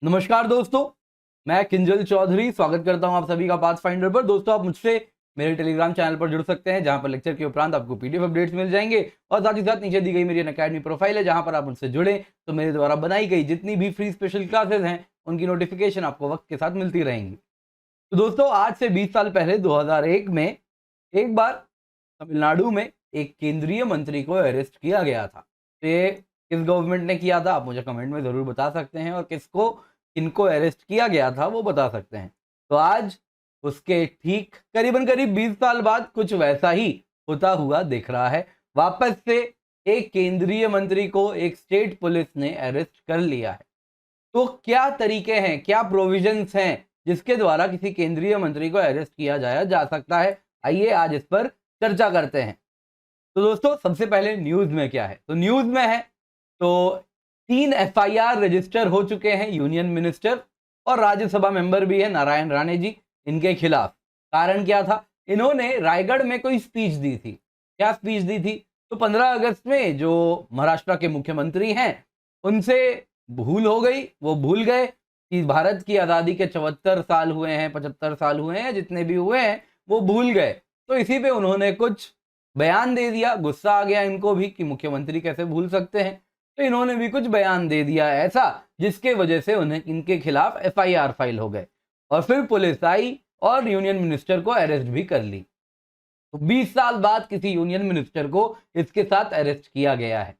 नमस्कार दोस्तों, मैं किंजल चौधरी स्वागत करता हूं आप सभी का पाथफाइंडर पर। दोस्तों, आप मुझसे मेरे टेलीग्राम चैनल पर जुड़ सकते हैं, जहां पर लेक्चर के उपरांत आपको पीडीएफ अपडेट्स मिल जाएंगे और साथ ही साथ नीचे दी गई मेरी अनअकैडमी प्रोफाइल है, जहां पर आप मुझसे जुड़े तो मेरे द्वारा बनाई गई जितनी भी फ्री स्पेशल क्लासेस हैं उनकी नोटिफिकेशन आपको वक्त के साथ मिलती रहेंगी। तो दोस्तों, आज से 20 साल पहले 2001 में एक बार तमिलनाडु में एक केंद्रीय मंत्री को अरेस्ट किया गया था। तो ये किस गवर्नमेंट ने किया था, आप मुझे कमेंट में जरूर बता सकते हैं, और किनको अरेस्ट किया गया था वो बता सकते हैं। तो आज उसके ठीक करीबन 20 साल बाद कुछ वैसा ही होता हुआ दिख रहा है। वापस से एक केंद्रीय मंत्री को एक स्टेट पुलिस ने अरेस्ट कर लिया है। तो क्या तरीके हैं, क्या प्रोविजंस हैं जिसके द्वारा किसी केंद्रीय मंत्री को अरेस्ट किया जा सकता है, आइए आज इस पर चर्चा करते हैं। तो दोस्तों, सबसे पहले न्यूज में क्या है, तो न्यूज में है तो 3 एफआईआर रजिस्टर हो चुके हैं यूनियन मिनिस्टर और राज्यसभा मेंबर भी है नारायण राणे जी, इनके खिलाफ। कारण क्या था, इन्होंने रायगढ़ में कोई स्पीच दी थी। क्या स्पीच दी थी, तो 15 अगस्त में जो महाराष्ट्र के मुख्यमंत्री हैं उनसे भूल हो गई, वो भूल गए कि भारत की आज़ादी के 74 साल हुए हैं, 75 साल हुए हैं, जितने भी हुए हैं वो भूल गए। तो इसी पे उन्होंने कुछ बयान दे दिया। गुस्सा आ गया इनको भी कि मुख्यमंत्री कैसे भूल सकते हैं, तो इन्होंने भी कुछ बयान दे दिया ऐसा, जिसके वजह से उन्हें इनके खिलाफ एफआईआर फाइल हो गए और फिर पुलिस आई और यूनियन मिनिस्टर को अरेस्ट भी कर ली। तो 20 साल बाद किसी यूनियन मिनिस्टर को इसके साथ अरेस्ट किया गया है।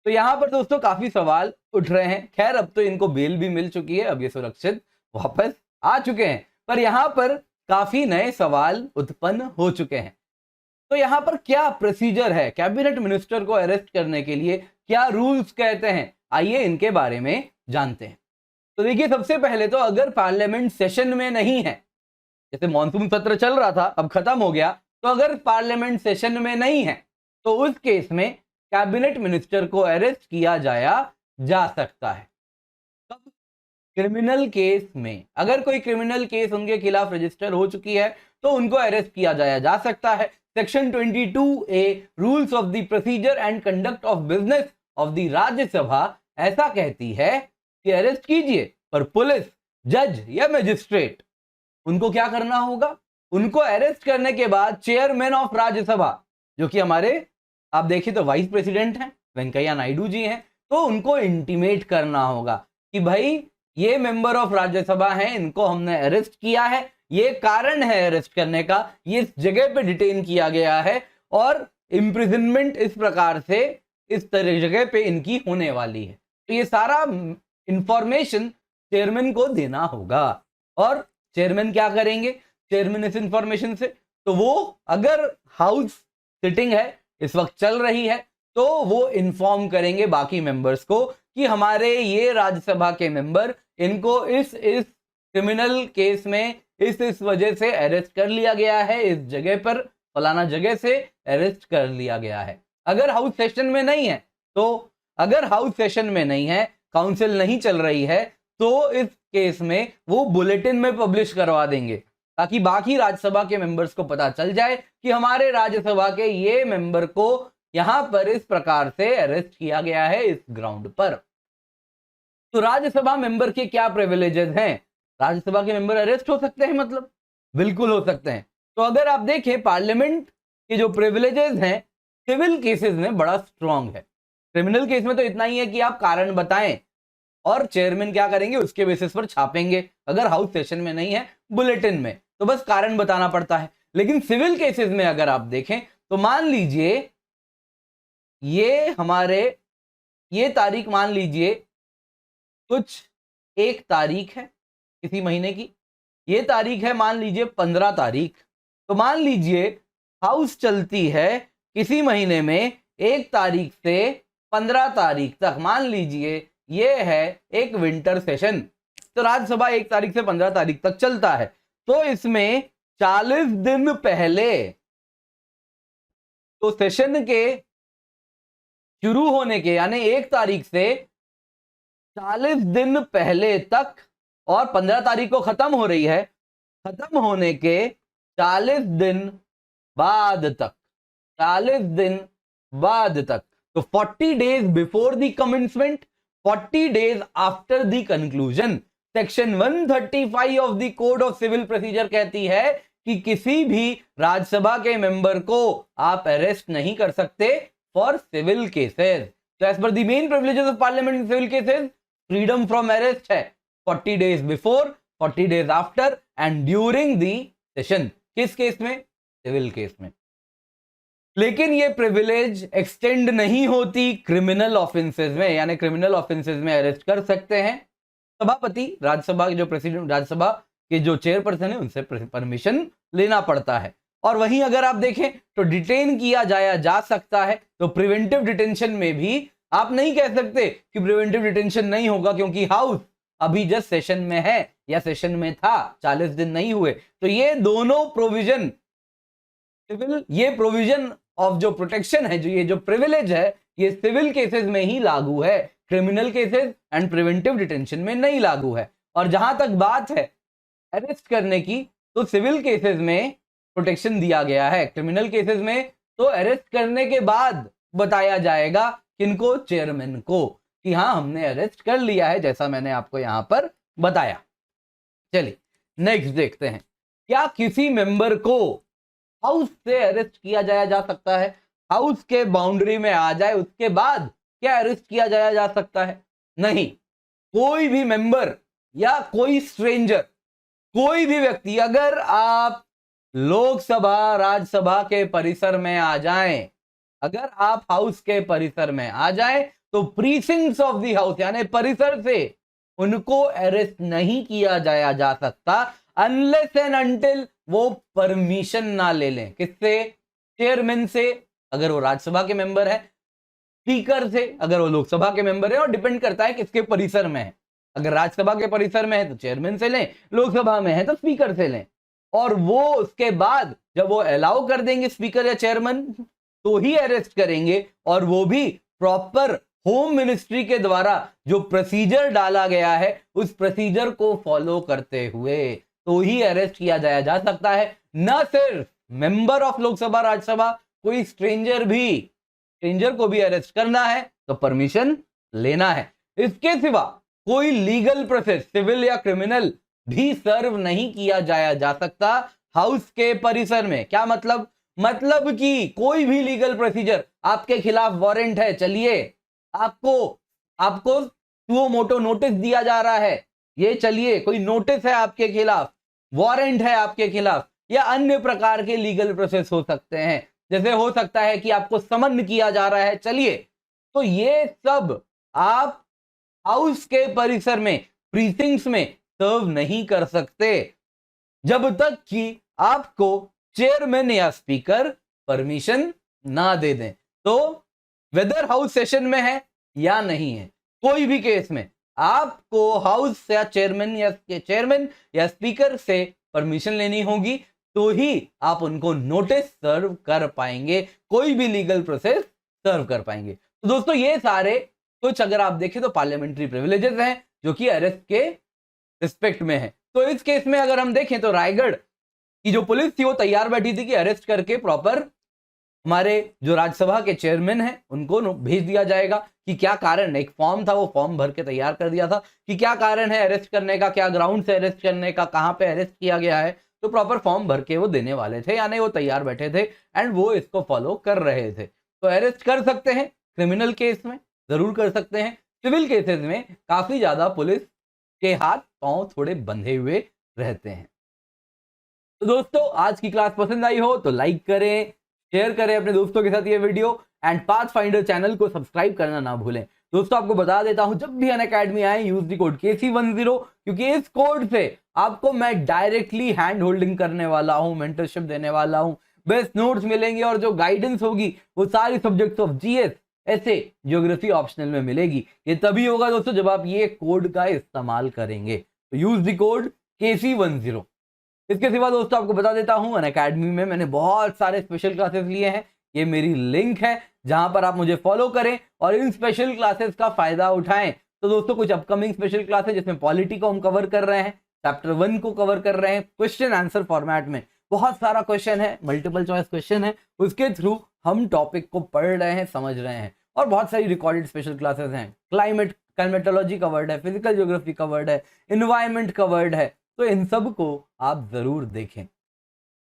तो यहां पर दोस्तों काफी सवाल उठ रहे हैं। खैर, अब तो इनको बेल भी मिल चुकी है, अब ये सुरक्षित वापस आ चुके हैं, पर यहां पर काफी नए सवाल उत्पन्न हो चुके हैं। तो यहां पर क्या प्रोसीजर है, कैबिनेट मिनिस्टर को अरेस्ट करने के लिए क्या रूल्स कहते हैं, आइए इनके बारे में जानते हैं। तो देखिए, सबसे पहले तो अगर पार्लियामेंट सेशन में नहीं है, जैसे मॉनसून सत्र चल रहा था अब खत्म हो गया, तो अगर पार्लियामेंट सेशन में नहीं है तो उस केस में कैबिनेट मिनिस्टर को अरेस्ट किया जा सकता है। कब? क्रिमिनल केस में। अगर कोई क्रिमिनल केस उनके खिलाफ रजिस्टर हो चुकी है तो उनको अरेस्ट किया जा सकता है। Section 22A rules of the procedure and conduct of business of the Rajya Sabha ऐसा कहती है कि अरेस्ट कीजिए, पर पुलिस, जज या मजिस्ट्रेट उनको क्या करना होगा, उनको अरेस्ट करने के बाद चेयरमैन ऑफ राज्यसभा, जो कि हमारे आप देखिए तो वाइस प्रेसिडेंट हैं, वेंकैया नायडू जी हैं, तो उनको इंटीमेट करना होगा कि भाई ये मेंबर ऑफ राज्यसभा हैं, इनको हमने अरेस्ट किया है, ये कारण है अरेस्ट करने का, ये इस जगह पे डिटेन किया गया है और इम्प्रिजनमेंट इस प्रकार से इस तरह जगह पे इनकी होने वाली है। तो ये सारा इंफॉर्मेशन चेयरमैन को देना होगा। और चेयरमैन क्या करेंगे चेयरमैन इस इंफॉर्मेशन से, तो वो अगर हाउस सिटिंग है इस वक्त चल रही है तो वो इन्फॉर्म करेंगे बाकी मेंबर्स को कि हमारे ये राज्यसभा के मेंबर, इनको इस क्रिमिनल केस में इस वजह से अरेस्ट कर लिया गया है, इस जगह पर फलाना जगह से अरेस्ट कर लिया गया है। अगर हाउस सेशन में नहीं है अगर हाउस सेशन में नहीं है, काउंसिल नहीं चल रही है, तो इस केस में वो बुलेटिन में पब्लिश करवा देंगे ताकि बाकी राज्यसभा के मेंबर्स को पता चल जाए कि हमारे राज्यसभा के ये मेंबर को यहां पर इस प्रकार से अरेस्ट किया गया है इस ग्राउंड पर। तो राज्यसभा मेंबर के क्या प्रिविलेजेस हैं, राज्यसभा के मेंबर अरेस्ट हो सकते हैं, मतलब बिल्कुल हो सकते हैं। तो अगर आप देखें पार्लियामेंट के जो प्रिविलेजेस हैं सिविल केसेस में बड़ा स्ट्रांग है। क्रिमिनल केस में तो इतना ही है कि आप कारण बताएं और चेयरमैन क्या करेंगे उसके बेसिस पर छापेंगे। अगर हाउस सेशन में नहीं है बुलेटिन में तो बस कारण बताना पड़ता है। लेकिन सिविल केसेस में अगर आप देखें तो मान लीजिए ये तारीख, मान लीजिए कुछ एक तारीख है किसी महीने की, ये तारीख है मान लीजिए 15 तारीख, तो मान लीजिए हाउस चलती है किसी महीने में 1 तारीख से 15 तारीख तक, मान लीजिए ये है एक विंटर सेशन, तो राज्यसभा 1 तारीख से 15 तारीख तक चलता है। तो इसमें 40 दिन पहले, तो सेशन के शुरू होने के यानी 1 तारीख से 40 दिन पहले तक, और 15 तारीख को खत्म हो रही है, खत्म होने के 40 दिन बाद तक, 40 दिन बाद तक, तो 40 days before the commencement, 40 days after the conclusion, section 135 of the code of civil procedure कहती है कि किसी भी राज्यसभा के मेंबर को आप अरेस्ट नहीं कर सकते फॉर सिविल केसेस। तो as per the main privileges of parliament in civil cases, freedom from arrest है 40 days before, 40 days after and during the session. किस केस में? सिविल केस में। लेकिन ये प्रिविलेज एक्सटेंड नहीं होती क्रिमिनल ऑफेंसेस में, यानी क्रिमिनल ऑफेंसेस में अरेस्ट कर सकते हैं सभापति, राज्यसभा के जो प्रेसिडेंट, राज्यसभा के जो चेयरपर्सन है उनसे परमिशन लेना पड़ता है। और वहीं अगर आप देखें तो डिटेन किया जा सकता है। तो प्रिवेंटिव डिटेंशन में भी आप नहीं कह सकते कि प्रिवेंटिव डिटेंशन नहीं होगा, क्योंकि हाउस अभी जस्ट सेशन में है या सेशन में था, 40 दिन नहीं हुए। तो ये दोनों प्रोविजन सिविल, ये प्रोविजन ऑफ जो प्रोटेक्शन है, जो ये जो प्रिविलेज है, ये सिविल केसेस में ही लागू है, criminal cases and preventive detention में नहीं लागू है। और जहां तक बात है अरेस्ट करने की, तो सिविल केसेस में प्रोटेक्शन दिया गया है, क्रिमिनल केसेस में तो अरेस्ट करने के बाद बताया जाएगा किनको? चेयरमैन को, कि हाँ हमने अरेस्ट कर लिया है, जैसा मैंने आपको यहां पर बताया। चलिए नेक्स्ट देखते हैं, क्या किसी मेंबर को हाउस से अरेस्ट किया जा सकता है? हाउस के बाउंड्री में आ जाए उसके बाद क्या अरेस्ट किया जा सकता है? नहीं। कोई भी मेंबर या कोई स्ट्रेंजर, कोई भी व्यक्ति, अगर आप लोकसभा राज्यसभा के परिसर में आ जाएं, अगर आप हाउस के परिसर में आ जाएं, तो प्रीसिंक्ट्स ऑफ द हाउस यानी परिसर से उनको अरेस्ट नहीं किया जा सकता अनलेस एंड अनटिल वो परमिशन ना ले लें। किससे? चेयरमैन से अगर वो राज्यसभा के मेंबर है, स्पीकर से अगर वो लोकसभा के मेंबर है, और डिपेंड करता है किसके परिसर में है। अगर राज्यसभा के परिसर में है तो चेयरमैन से लें, लोकसभा में है तो स्पीकर से लें। और वो उसके बाद जब वो अलाउ कर देंगे स्पीकर या चेयरमैन, तो ही अरेस्ट करेंगे, और वो भी प्रॉपर होम मिनिस्ट्री के द्वारा जो प्रोसीजर डाला गया है उस प्रोसीजर को फॉलो करते हुए तो ही अरेस्ट किया जा सकता है। न सिर्फ मेंबर ऑफ लोकसभा राज्यसभा, कोई स्ट्रेंजर को भी अरेस्ट करना है तो परमिशन लेना है। इसके सिवा कोई लीगल प्रोसेस सिविल या क्रिमिनल भी सर्व नहीं किया जा सकता हाउस के परिसर में। क्या मतलब? मतलब कि कोई भी लीगल प्रोसीजर, आपके खिलाफ वारंट है, चलिए आपको सुओ मोटो नोटिस दिया जा रहा है, ये चलिए कोई नोटिस है आपके खिलाफ, वारंट है आपके खिलाफ, या अन्य प्रकार के लीगल प्रोसेस हो सकते हैं। जैसे हो सकता है कि आपको समन किया जा रहा है, चलिए, तो ये सब आप हाउस के परिसर में, प्रीसिंक्ट्स में सर्व नहीं कर सकते जब तक कि आपको चेयरमैन या स्पीकर परमिशन ना दे दें। तो वेदर हाउस सेशन में है या नहीं है, कोई भी केस में आपको हाउस या चेयरमैन या स्पीकर से परमिशन लेनी होगी, तो ही आप उनको नोटिस सर्व कर पाएंगे, कोई भी लीगल प्रोसेस सर्व कर पाएंगे। तो दोस्तों ये सारे कुछ अगर आप देखें तो पार्लियामेंट्री प्रिविलेजेस हैं जो कि अरेस्ट के रिस्पेक्ट में है। तो इस केस में अगर हम देखें तो रायगढ़ की जो पुलिस थी वो तैयार बैठी थी कि अरेस्ट करके प्रॉपर हमारे जो राज्यसभा के चेयरमैन हैं उनको भेज दिया जाएगा कि क्या कारण है। एक फॉर्म था, वो फॉर्म भर के तैयार कर दिया था कि क्या कारण है अरेस्ट करने का, क्या ग्राउंड से अरेस्ट करने का, कहां पे अरेस्ट किया गया है। तो प्रॉपर फॉर्म भर के वो देने वाले थे, यानी वो तैयार बैठे थे एंड वो इसको फॉलो कर रहे थे। तो अरेस्ट कर सकते हैं, क्रिमिनल केस में जरूर कर सकते हैं, सिविल केसेस में काफी ज्यादा पुलिस के हाथ पांव थोड़े बंधे हुए रहते हैं। तो दोस्तों आज की क्लास पसंद आई हो तो लाइक करें, शेयर करें अपने दोस्तों के साथ ये वीडियो, एंड पाथफाइंडर चैनल को सब्सक्राइब करना ना भूलें। दोस्तों आपको बता देता हूं, जब भी अनअकैडमी आए यूज द कोड KC10, क्योंकि इस कोड से आपको मैं डायरेक्टली हैंड होल्डिंग करने वाला हूं, मेंटरशिप देने वाला हूं, बेस्ट नोट्स मिलेंगे और जो गाइडेंस होगी वो सारी सब्जेक्ट्स ऑफ GS, ऐसे ज्योग्राफी ऑप्शनल में मिलेगी। ये तभी होगा दोस्तों जब आप ये कोड का इस्तेमाल करेंगे। तो यूज द कोड KC10। इसके सिवा दोस्तों आपको बता देता हूं, अनअकैडमी में मैंने बहुत सारे स्पेशल क्लासेस लिए हैं। ये मेरी लिंक है जहां पर आप मुझे फॉलो करें और इन स्पेशल क्लासेस का फायदा उठाएं। तो दोस्तों कुछ अपकमिंग स्पेशल क्लासेस जिसमें पॉलिटी को हम कवर कर रहे हैं, चैप्टर 1 को कवर कर रहे हैं, क्वेश्चन आंसर फॉर्मेट में बहुत सारा क्वेश्चन है, मल्टीपल चॉइस क्वेश्चन है, उसके थ्रू हम टॉपिक को पढ़ रहे हैं, समझ रहे हैं। और बहुत सारी रिकॉर्डेड स्पेशल क्लासेस हैं। क्लाइमेटोलॉजी कवर्ड है, फिजिकल ज्योग्राफी कवर्ड है, इन्वायरमेंट कवर्ड है, तो इन सब को आप जरूर देखें।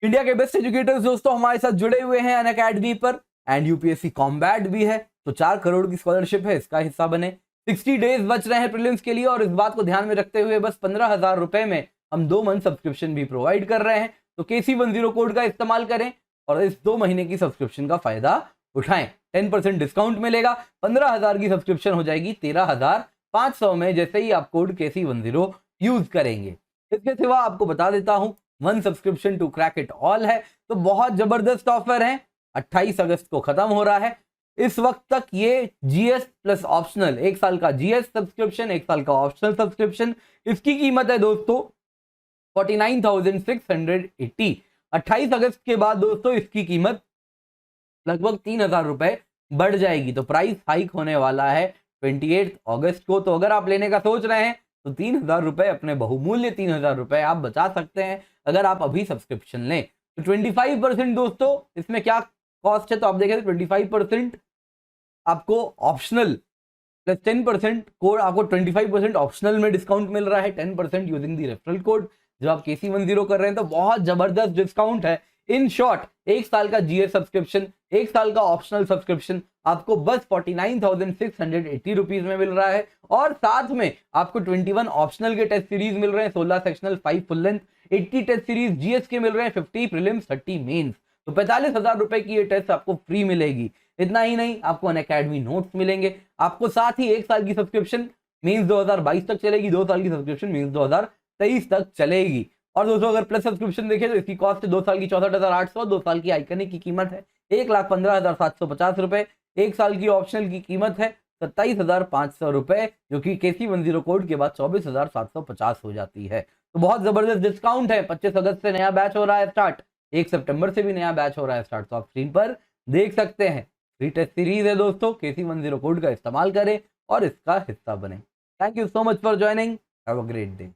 इंडिया के बेस्ट एजुकेटर्स दोस्तों हमारे साथ जुड़े हुए हैं अनअकैडमी पर, एंड यूपीएससी कॉम्बैट भी है, तो 4 करोड़ की स्कॉलरशिप है, इसका हिस्सा बने। 60 डेज बच रहे हैं प्रीलिम्स के लिए, और इस बात को ध्यान में रखते हुए बस 15,000 रुपए में हम 2 मंथ सब्सक्रिप्शन भी प्रोवाइड कर रहे हैं। तो KC10 कोड का इस्तेमाल करें और इस 2 महीने की सब्सक्रिप्शन का फायदा उठाएं। 10% डिस्काउंट मिलेगा, 15,000 की सब्सक्रिप्शन हो जाएगी 13,500 में, जैसे ही आप कोड KC10 यूज करेंगे। इसके सिवा आपको बता देता हूं, 1 subscription to crack it all है, तो बहुत जबरदस्त ऑफर है। 28 अगस्त को खत्म हो रहा है। इस वक्त तक ये जीएस प्लस ऑप्शनल, 1 साल का जीएस सब्सक्रिप्शन, 1 साल का ऑप्शनल सब्सक्रिप्शन, इसकी कीमत है दोस्तों 49,680। 28 अगस्त के बाद दोस्तों इसकी कीमत लगभग 3,000 रुपए बढ़ जाएगी, तो प्राइस हाइक होने वाला है 28 अगस्त को। तो अगर आप लेने का सोच रहे हैं तो 3,000 रुपए, अपने बहुमूल्य 3,000 रुपए आप बचा सकते हैं अगर आप अभी सब्सक्रिप्शन लें। तो 25% दोस्तों इसमें क्या कॉस्ट है, तो आप देखें 25% आपको ऑप्शनल प्लस 10% कोड, आपको 25% ऑप्शनल में डिस्काउंट मिल रहा है, 10% यूजिंग दी रेफरल कोड। जब आप KC10 कर रहे हैं तो बहुत जबरदस्त डिस्काउंट है। इन शॉर्ट, 1 साल का जीएस सब्सक्रिप्शन, 1 साल का ऑप्शनल सब्सक्रिप्शन आपको बस 49,680 रुपीज में मिल रहा है, और साथ में आपको 21 ऑप्शनल के टेस्ट सीरीज मिल रहे हैं, 16 sectional, 5 full length, 80 test series GS के मिल रहे हैं, 50 प्रीलिम्स, 30 मेंस। तो 45,000 रुपए की ये टेस्ट आपको फ्री मिलेगी। इतना ही नहीं, आपको अनअकैडमी नोट्स मिलेंगे, आपको साथ ही 1 साल की सब्सक्रिप्शन मींस 2022 तक चलेगी, 2 साल की सब्सक्रिप्शन मींस 2023 तक चलेगी। और दोस्तों अगर प्लस सब्सक्रिप्शन देखें तो इसकी कॉस्ट है 2 साल की 64,800, 2 साल की आइकनिक की कीमत है 1,15,750 रुपए, 1 साल की ऑप्शनल की कीमत है 27,500 रुपए, जो कि KC10 कोड के बाद 24,750 हो जाती है। तो बहुत जबरदस्त डिस्काउंट है। 25 अगस्त से नया बैच हो रहा है स्टार्ट, 1 सितंबर से भी नया बैच हो रहा है स्टार्ट, तो आप स्क्रीन पर देख सकते हैं। फ्री टेस्ट सीरीज है दोस्तों, KC10 कोड का इस्तेमाल करें और इसका हिस्सा बने। Thank you so much for joining, have a great day.